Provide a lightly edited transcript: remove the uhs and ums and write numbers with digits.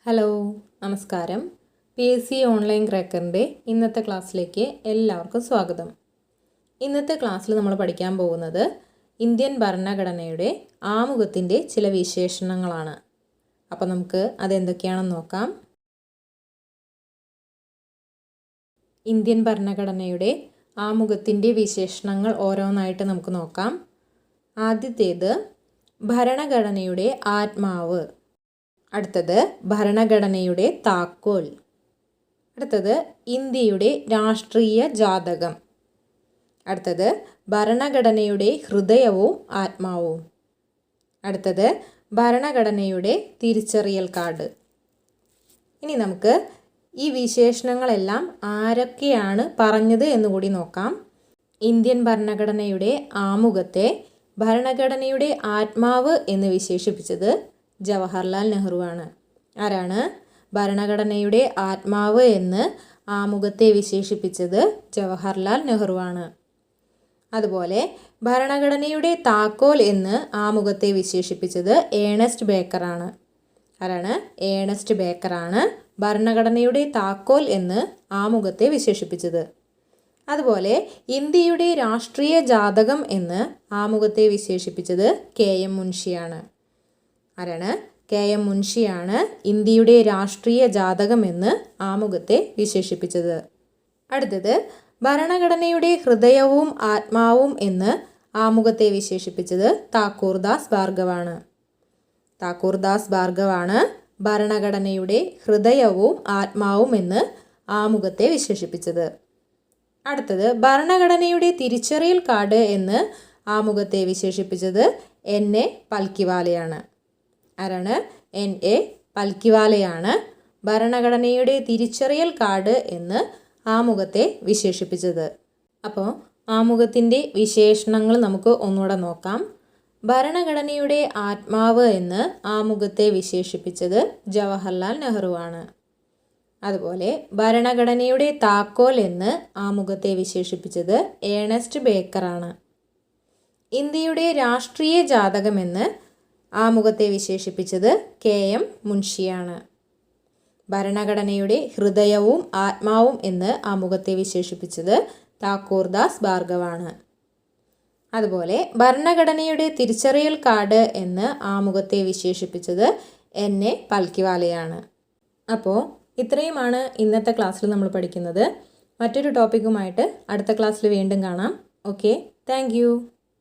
Hello നമസ്കാരം. PSC online ക്രാക്കറിൻ്റെ ഇന്നത്തെ ക്ലാസ്സിലേക്ക് എല്ലാവർക്കും സ്വാഗതം. ഇന്നത്തെ ക്ലാസ്സിൽ നമ്മൾ പഠിക്കാൻ പോകുന്നത് ഇന്ത്യൻ ഭരണഘടനയുടെ ആമുഖത്തിൻ്റെ ചില വിശേഷണങ്ങളാണ്. അപ്പോൾ നമുക്ക് അതെന്തൊക്കെയാണെന്ന് നോക്കാം. ഇന്ത്യൻ ഭരണഘടനയുടെ ആമുഖത്തിൻ്റെ വിശേഷണങ്ങൾ ഓരോന്നായിട്ട് നമുക്ക് നോക്കാം. ആദ്യത്തേത് ഭരണഘടനയുടെ ആത്മാവ്. അടുത്തത് ഭരണഘടനയുടെ താക്കോൽ. അടുത്തത് ഇന്ത്യയുടെ രാഷ്ട്രീയ ജാതകം. അടുത്തത് ഭരണഘടനയുടെ ഹൃദയവും ആത്മാവും. അടുത്തത് ഭരണഘടനയുടെ തിരിച്ചറിയൽ കാർഡ്. ഇനി നമുക്ക് ഈ വിശേഷണങ്ങളെല്ലാം ആരൊക്കെയാണ് പറഞ്ഞത് എന്നുകൂടി നോക്കാം. ഇന്ത്യൻ ഭരണഘടനയുടെ ആമുഖത്തെ ഭരണഘടനയുടെ ആത്മാവ് എന്ന് വിശേഷിപ്പിച്ചത് ജവഹർലാൽ നെഹ്റുവാണ്. ആരാണ് ഭരണഘടനയുടെ ആത്മാവ് എന്ന് ആമുഖത്തെ വിശേഷിപ്പിച്ചത്? ജവഹർലാൽ നെഹ്റുവാണ്. അതുപോലെ ഭരണഘടനയുടെ താക്കോൽ എന്ന് ആമുഖത്തെ വിശേഷിപ്പിച്ചത് ഏണസ്റ്റ് ബേക്കറാണ്. ആരാണ്? ഏണസ്റ്റ് ബേക്കറാണ് ഭരണഘടനയുടെ താക്കോൽ എന്ന് ആമുഖത്തെ വിശേഷിപ്പിച്ചത്. അതുപോലെ ഇന്ത്യയുടെ രാഷ്ട്രീയ ജാതകം എന്ന് ആമുഖത്തെ വിശേഷിപ്പിച്ചത് KM മുൻഷിയാണ്. ആരാണ്? KM മുൻഷിയാണ് ഇന്ത്യയുടെ രാഷ്ട്രീയ ജാതകം എന്ന് ആമുഖത്തെ വിശേഷിപ്പിച്ചത്. അടുത്തത് ഭരണഘടനയുടെ ഹൃദയവും ആത്മാവും എന്ന് ആമുഖത്തെ വിശേഷിപ്പിച്ചത് താക്കൂർദാസ് ഭാർഗവാണ്. താക്കൂർദാസ് ഭാർഗവാണ് ഭരണഘടനയുടെ ഹൃദയവും ആത്മാവും എന്ന് ആമുഖത്തെ വിശേഷിപ്പിച്ചത്. അടുത്തത് ഭരണഘടനയുടെ തിരിച്ചറിയൽ കാർഡ് എന്ന് ആമുഖത്തെ വിശേഷിപ്പിച്ചത് NA പൽക്കിവാലയാണ്. ആരാണ്? NA പൽക്കിവാലയാണ് ഭരണഘടനയുടെ തിരിച്ചറിയൽ കാർഡ് എന്ന് ആമുഖത്തെ വിശേഷിപ്പിച്ചത്. അപ്പോൾ ആമുഖത്തിൻ്റെ വിശേഷണങ്ങൾ നമുക്ക് ഒന്നുകൂടെ നോക്കാം. ഭരണഘടനയുടെ ആത്മാവ് എന്ന് ആമുഖത്തെ വിശേഷിപ്പിച്ചത് ജവഹർലാൽ നെഹ്റുവാണ്. അതുപോലെ ഭരണഘടനയുടെ താക്കോൽ എന്ന് ആമുഖത്തെ വിശേഷിപ്പിച്ചത് ഏണസ്റ്റ് ബേക്കറാണ്. ഇന്ത്യയുടെ രാഷ്ട്രീയ ജാതകം എന്ന് ആമുഖത്തെ വിശേഷിപ്പിച്ചത് KM മുൻഷിയാണ്. ഭരണഘടനയുടെ ഹൃദയവും ആത്മാവും എന്ന് ആമുഖത്തെ വിശേഷിപ്പിച്ചത് താക്കൂർദാസ് ഭാർഗവാണ്. അതുപോലെ ഭരണഘടനയുടെ തിരിച്ചറിയൽ കാർഡ് എന്ന് ആമുഖത്തെ വിശേഷിപ്പിച്ചത് NA പൽക്കിവാലയാണ്. അപ്പോൾ ഇത്രയുമാണ് ഇന്നത്തെ ക്ലാസ്സിൽ നമ്മൾ പഠിക്കുന്നത്. മറ്റൊരു ടോപ്പിക്കുമായിട്ട് അടുത്ത ക്ലാസ്സിൽ വീണ്ടും കാണാം. Okay, thank